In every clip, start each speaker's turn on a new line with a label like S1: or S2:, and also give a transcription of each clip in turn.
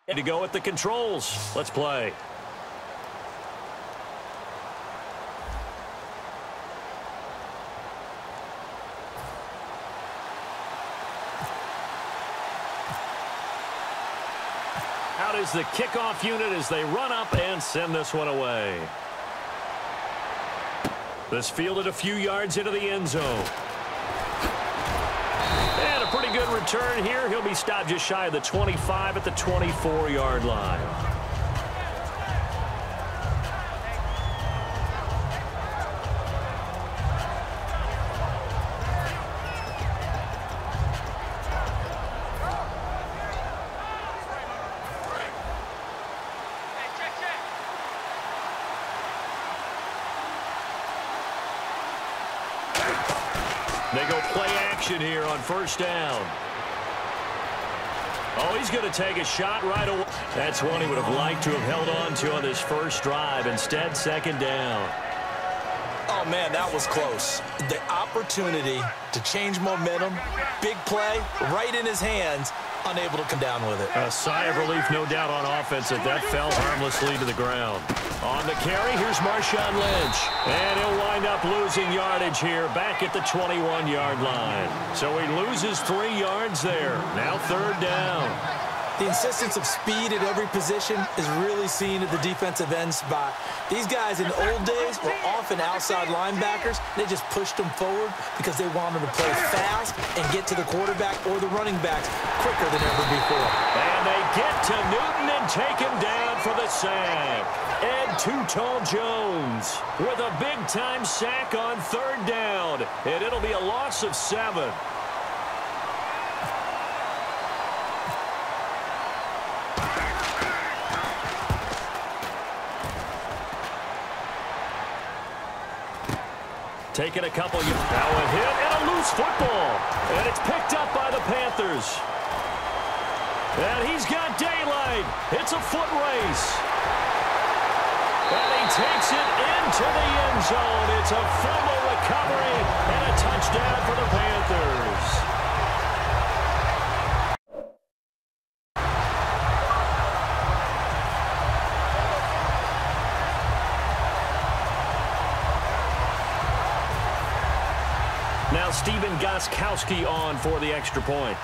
S1: To go at the controls. Let's play. Out is the kickoff unit as they run up and send this one away. This fielded a few yards into the end zone. And a pretty good return here. He'll be stopped just shy of the 25 at the 24-yard line. They go play action here on first down. Oh, he's going to take a shot right away. That's one he would have liked to have held on to on this first drive. Instead, second down.
S2: Oh, man, that was close. The opportunity to change momentum, big play, right in his hands, unable to come down with it.
S1: A sigh of relief, no doubt, on offense that fell harmlessly to the ground. On the carry, here's Marshawn Lynch. And he'll wind up losing yardage here back at the 21-yard line. So he loses 3 yards there. Now third down.
S2: The insistence of speed at every position is really seen at the defensive end spot. These guys in the old days were often outside linebackers. They just pushed them forward because they wanted to play fast and get to the quarterback or the running backs quicker than ever before.
S1: And they get to Newton and take him down for the sack. Ed Too-Tall Jones with a big-time sack on third down. And it'll be a loss of 7. Taking a couple. Now a hit and a loose football. And it's picked up by the Panthers. And he's got daylight. It's a foot race. And he takes it into the end zone. It's a fumble recovery and a touchdown for the Panthers. Now Steven Gostkowski on for the extra point.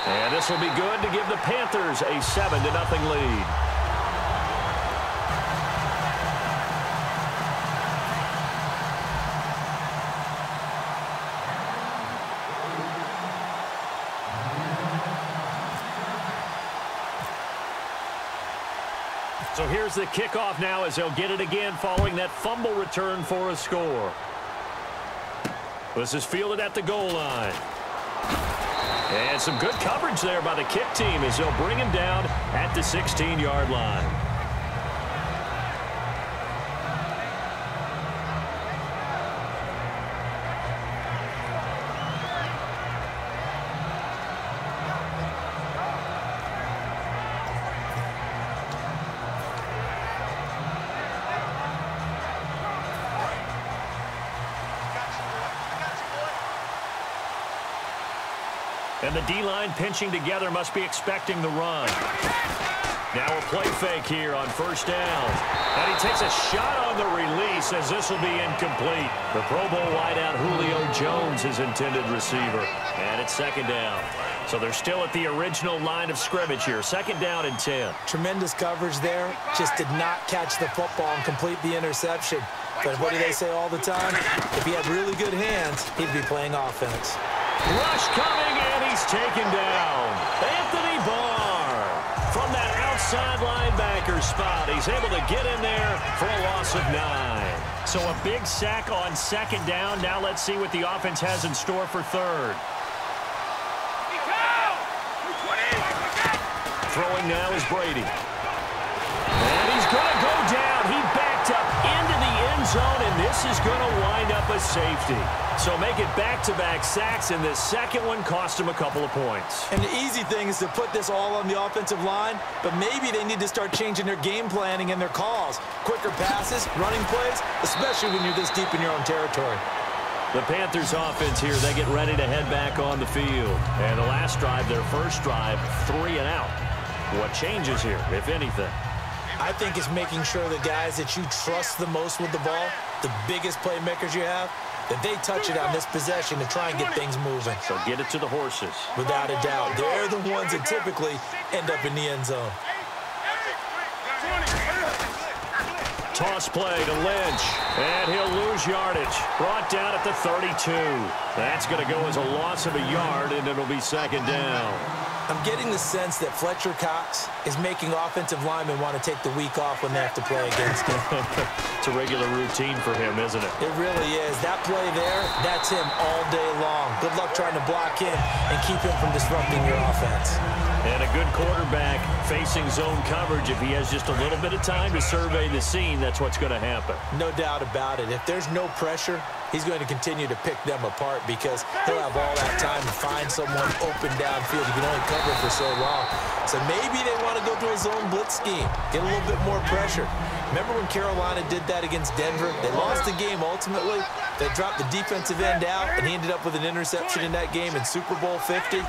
S1: And this will be good to give the Panthers a 7-0 lead. So here's the kickoff now as they'll get it again following that fumble return for a score. This is fielded at the goal line. And some good coverage there by the kick team as they'll bring him down at the 16-yard line. And the D-line pinching together must be expecting the run. Now a play fake here on first down. And he takes a shot on the release as this will be incomplete. The Pro Bowl wideout Julio Jones, his intended receiver. And it's second down. So they're still at the original line of scrimmage here. Second down and 10.
S2: Tremendous coverage there. Just did not catch the football and complete the interception. But what do they say all the time? If he had really good hands, he'd be playing offense.
S1: Rush coming, and he's taken down. Anthony Barr from that outside linebacker spot. He's able to get in there for a loss of 9. So a big sack on second down. Now let's see what the offense has in store for third. Throwing now is Brady. And he's going to go down. He backed up into the end zone, and this is going to wind up a safety. So make it back-to-back sacks, and this second one cost him a couple of points.
S2: And the easy thing is to put this all on the offensive line, but maybe they need to start changing their game planning and their calls. Quicker passes, running plays, especially when you're this deep in your own territory.
S1: The Panthers offense here, they get ready to head back on the field. And the last drive, their first drive, 3 and out. What changes here, if anything?
S2: I think it's making sure the guys that you trust the most with the ball, the biggest playmakers you have, that they touch it on this possession to try and get things moving.
S1: So get it to the horses.
S2: Without a doubt. They're the ones that typically end up in the end zone.
S1: Toss play to Lynch, and he'll lose yardage. Brought down at the 32. That's going to go as a loss of a yard, and it'll be second down.
S2: I'm getting the sense that Fletcher Cox is making offensive linemen want to take the week off when they have to play against him.
S1: It's a regular routine for him, isn't it?
S2: It really is. That play there, that's him all day long. Good luck trying to block him and keep him from disrupting your offense.
S1: And a good quarterback facing zone coverage. If he has just a little bit of time to survey the scene, that's what's going to happen.
S2: No doubt about it. If there's no pressure, he's going to continue to pick them apart because he'll have all that time to find someone open downfield. He can only cover for so long. So maybe they want to go to a zone blitz scheme, get a little bit more pressure. Remember when Carolina did that against Denver? They lost the game ultimately. They dropped the defensive end out, and he ended up with an interception in that game in Super Bowl 50.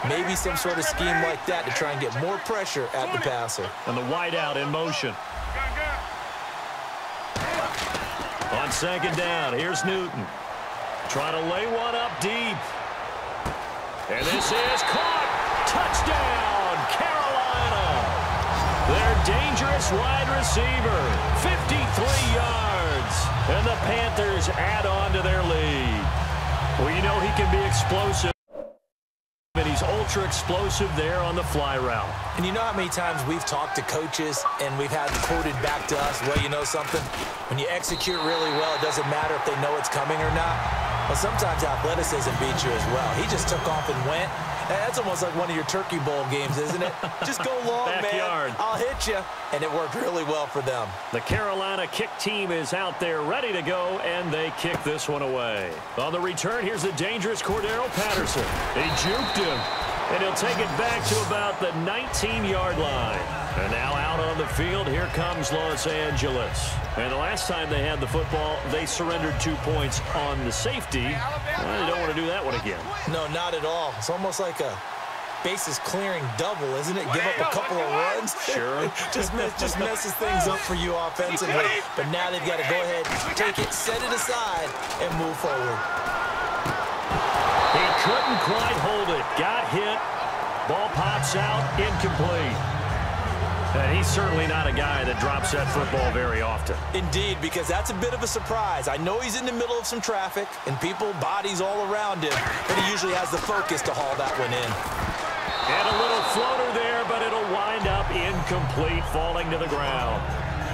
S2: Maybe some sort of scheme like that to try and get more pressure at the passer.
S1: And the wideout in motion. On second down, here's Newton. Trying to lay one up deep. And this is caught. Touchdown, Carolina. Their dangerous wide receiver, 53 yards. And the Panthers add on to their lead. Well, you know he can be explosive. And he's ultra explosive there on the fly route.
S2: And you know how many times we've talked to coaches and we've had quoted back to us, well, you know something? When you execute really well, it doesn't matter if they know it's coming or not. Well, sometimes athleticism beats you as well. He just took off and went. That's almost like one of your Turkey Bowl games, isn't it? Just go long,
S1: Backyard.
S2: man. I'll hit you. And it worked really well for them.
S1: The Carolina kick team is out there ready to go, and they kick this one away. On the return, here's the dangerous Cordero Patterson. He juked him, and he'll take it back to about the 19-yard line. And now out on the field, here comes Los Angeles. And the last time they had the football, they surrendered 2 points on the safety. Well, they don't want to do that one again.
S2: No, not at all. It's almost like a bases clearing double, isn't it? Give up a couple of runs.
S1: Sure.
S2: just messes things up for you offensively. But now they've got to go ahead, take it, set it aside, and move forward.
S1: He couldn't quite hold it. Got hit. Ball pops out. Incomplete. And he's certainly not a guy that drops that football very often.
S2: Indeed, because that's a bit of a surprise. I know he's in the middle of some traffic and people, bodies all around him, but he usually has the focus to haul that one in.
S1: And a little floater there, but it'll wind up incomplete, falling to the ground.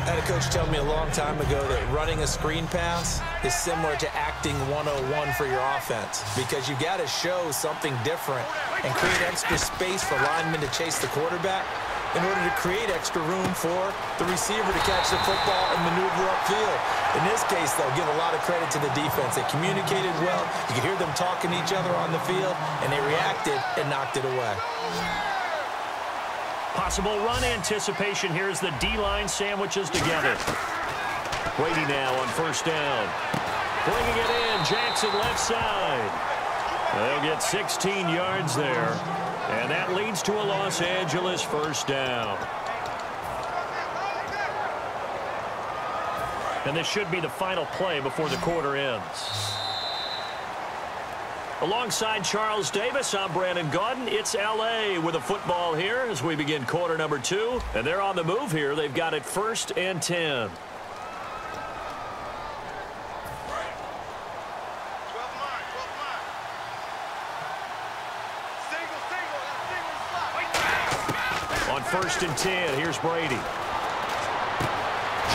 S2: I had a coach tell me a long time ago that running a screen pass is similar to acting 101 for your offense because you got to show something different and create extra space for linemen to chase the quarterback in order to create extra room for the receiver to catch the football and maneuver upfield. In this case, though, give a lot of credit to the defense. They communicated well. You could hear them talking to each other on the field, and they reacted and knocked it away.
S1: Possible run anticipation here as the D-line sandwiches together. Brady now on first down. Bringing it in, Jackson left side. They'll get 16 yards there. And that leads to a Los Angeles first down. And this should be the final play before the quarter ends. Alongside Charles Davis, I'm Brandon Gaudin. It's L.A. with a football here as we begin quarter number 2. And they're on the move here. They've got it 1st and 10. On 1st and 10, here's Brady.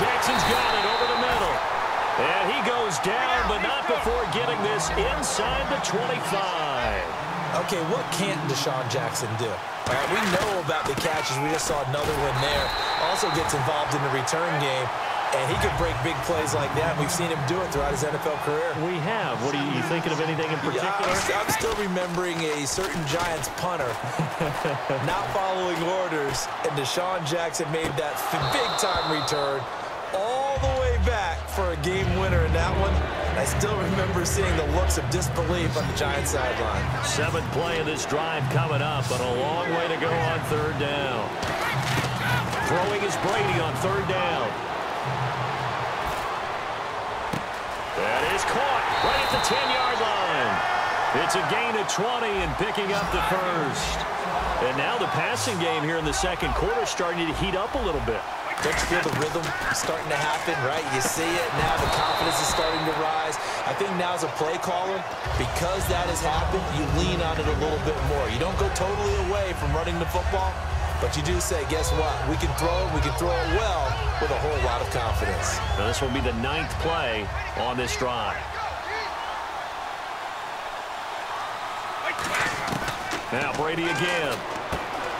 S1: Jackson's got it over the middle. And he goes down, but not before getting this inside the 25.
S2: Okay, what can't Deshaun Jackson do? We know about the catches. We just saw another one there. Also gets involved in the return game. And he can break big plays like that. We've seen him do it throughout his NFL career.
S1: We have. What are you thinking of anything in particular?
S2: Yeah, I'm still remembering a certain Giants punter not following orders, and Deshaun Jackson made that big-time return all the way back for a game winner in that one. I still remember seeing the looks of disbelief on the Giants sideline.
S1: 7th play of this drive coming up, but a long way to go on 3rd down. Throwing is Brady on 3rd down. That is caught right at the 10-yard line. It's a gain of 20 and picking up the first. And now the passing game here in the 2nd quarter starting to heat up a little bit.
S2: Don't you feel the rhythm starting to happen, right? You see it now. The confidence is starting to rise. I think now as a play caller, because that has happened, you lean on it a little bit more. You don't go totally away from running the football, but you do say, guess what? We can throw it well with a whole lot of confidence.
S1: Now this will be the 9th play on this drive. Now Brady again.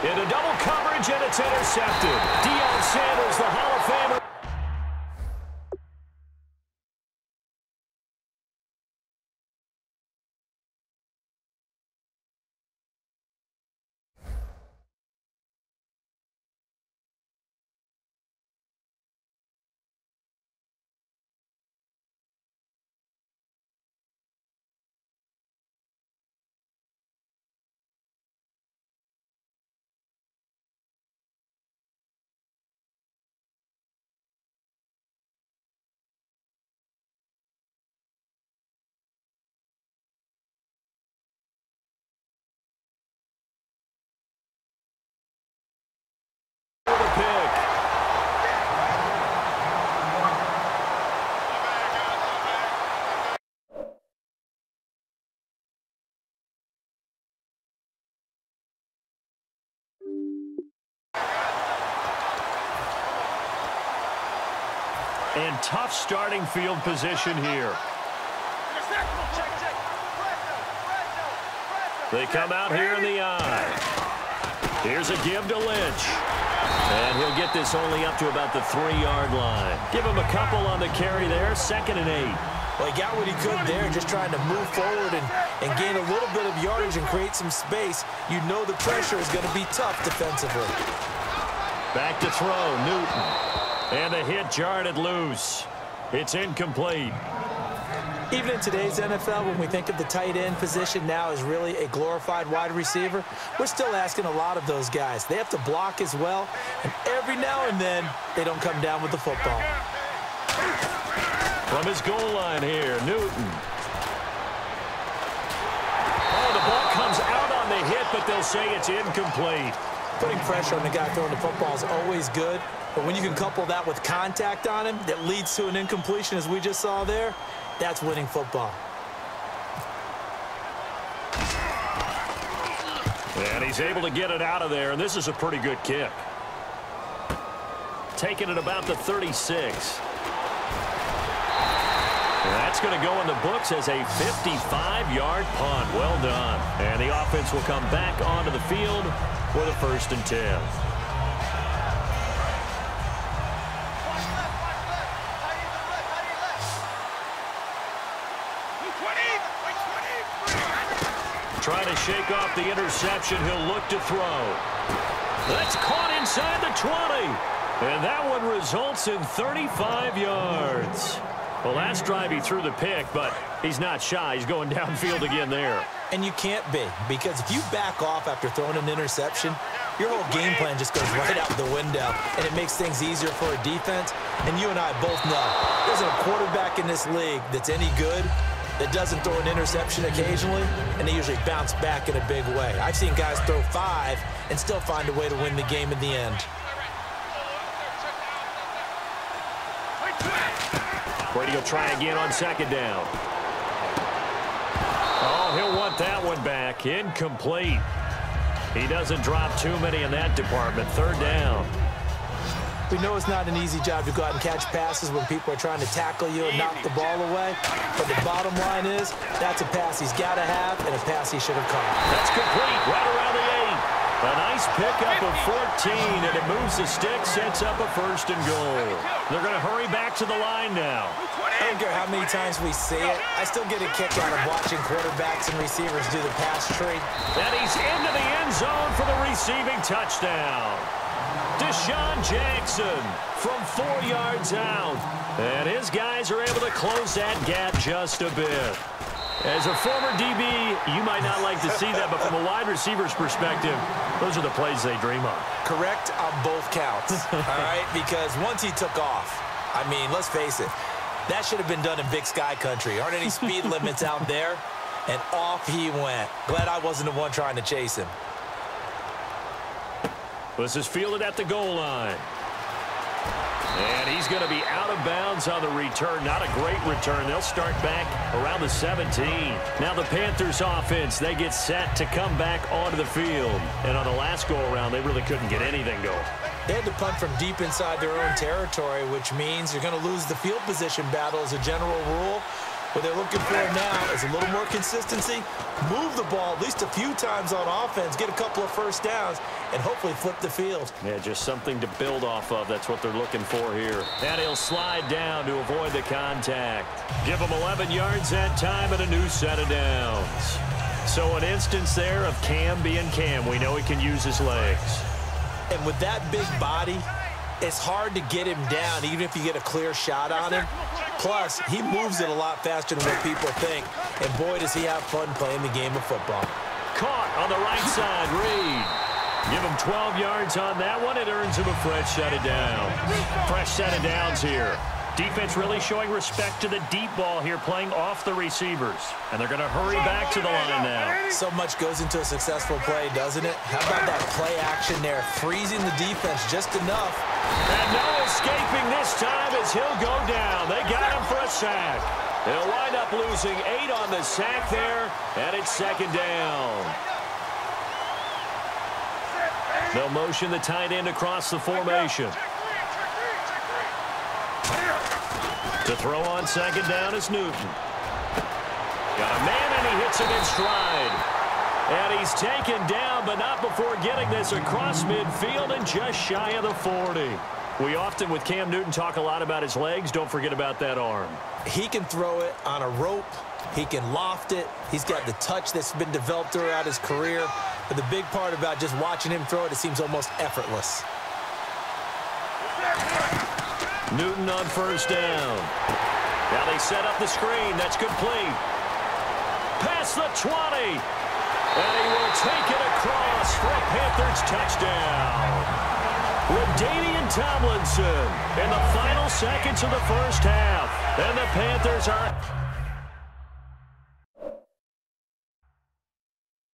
S1: Into double coverage, and it's intercepted. Deion Sanders, the Hall of Famer. And tough starting field position here. They come out here in the eye. Here's a give to Lynch. And he'll get this only up to about the 3-yard line. Give him a couple on the carry there, 2nd and 8.
S2: Well, he got what he could there, just trying to move forward and gain a little bit of yardage and create some space. You know the pressure is going to be tough defensively.
S1: Back to throw, Newton. And a hit jarred it loose. It's incomplete.
S2: Even in today's NFL, when we think of the tight end position now as really a glorified wide receiver, we're still asking a lot of those guys. They have to block as well, and every now and then, they don't come down with the football.
S1: From his goal line here, Newton. Oh, the ball comes out on the hit, but they'll say it's incomplete.
S2: Putting pressure on the guy throwing the football is always good, but when you can couple that with contact on him that leads to an incompletion, as we just saw there, that's winning football.
S1: And he's able to get it out of there, and this is a pretty good kick. Taking it about the 36. And that's going to go in the books as a 55-yard punt. Well done. And the offense will come back onto the field for the 1st and 10. Trying to shake off the interception. He'll look to throw. That's caught inside the 20. And that one results in 35 yards. Well, last drive he threw the pick, but he's not shy. He's going downfield again there.
S2: And you can't be, because if you back off after throwing an interception, your whole game plan just goes right out the window, and it makes things easier for a defense. And you and I both know there's a quarterback in this league that's any good that doesn't throw an interception occasionally, and they usually bounce back in a big way. I've seen guys throw 5 and still find a way to win the game in the end.
S1: Brady will try again on 2nd down. Oh, he'll want that one back. Incomplete. He doesn't drop too many in that department. 3rd down.
S2: We know it's not an easy job to go out and catch passes when people are trying to tackle you and knock the ball away. But the bottom line is, that's a pass he's got to have and a pass he should have caught.
S1: That's complete right around the 8. A nice pickup of 14, and it moves the stick, sets up a 1st and goal. They're going to hurry back to the line now.
S2: I don't care how many times we see it. I still get a kick out of watching quarterbacks and receivers do the pass tree.
S1: And he's into the end zone for the receiving touchdown. Deshaun Jackson from 4 yards out. And his guys are able to close that gap just a bit. As a former DB, you might not like to see that, but from a wide receiver's perspective, those are the plays they dream of.
S2: Correct on both counts, all right? Because once he took off, I mean, let's face it, that should have been done in Big Sky country. Aren't any speed limits out there? And off he went. Glad I wasn't the one trying to chase him.
S1: This is fielded at the goal line. And he's going to be out of bounds on the return. Not a great return. They'll start back around the 17. Now the Panthers offense, they get set to come back onto the field. And on the last go-around, they really couldn't get anything going.
S2: They had to punt from deep inside their own territory, which means you're going to lose the field position battle as a general rule. What they're looking for now is a little more consistency, move the ball at least a few times on offense, get a couple of first downs, and hopefully flip the field.
S1: Yeah, just something to build off of. That's what they're looking for here. And he'll slide down to avoid the contact. Give him 11 yards that time and a new set of downs. So an instance there of Cam being Cam. We know he can use his legs.
S2: And with that big body, it's hard to get him down, even if you get a clear shot on him. Plus, he moves it a lot faster than what people think. And boy, does he have fun playing the game of football.
S1: Caught on the right side, Reed. Give him 12 yards on that one. It earns him a fresh set of downs. Fresh set of downs here. Defense really showing respect to the deep ball here, playing off the receivers. And they're going to hurry back to the line now.
S2: So much goes into a successful play, doesn't it? How about that play action there, freezing the defense just enough.
S1: And no escaping this time as he'll go down. They got him for a sack. They'll wind up losing 8 on the sack there, and it's second down. They'll motion the tight end across the formation. To throw on second down is Newton. Got a man, and he hits him in stride. And he's taken down, but not before getting this across midfield and just shy of the 40. We often, with Cam Newton, talk a lot about his legs. Don't forget about that arm.
S2: He can throw it on a rope. He can loft it. He's got the touch that's been developed throughout his career. But the big part about just watching him throw it, it seems almost effortless.
S1: Newton on first down. Now they set up the screen. That's complete. Past the 20. And he will take it across for a Panthers touchdown. LaDainian Tomlinson in the final seconds of the first half. And the Panthers are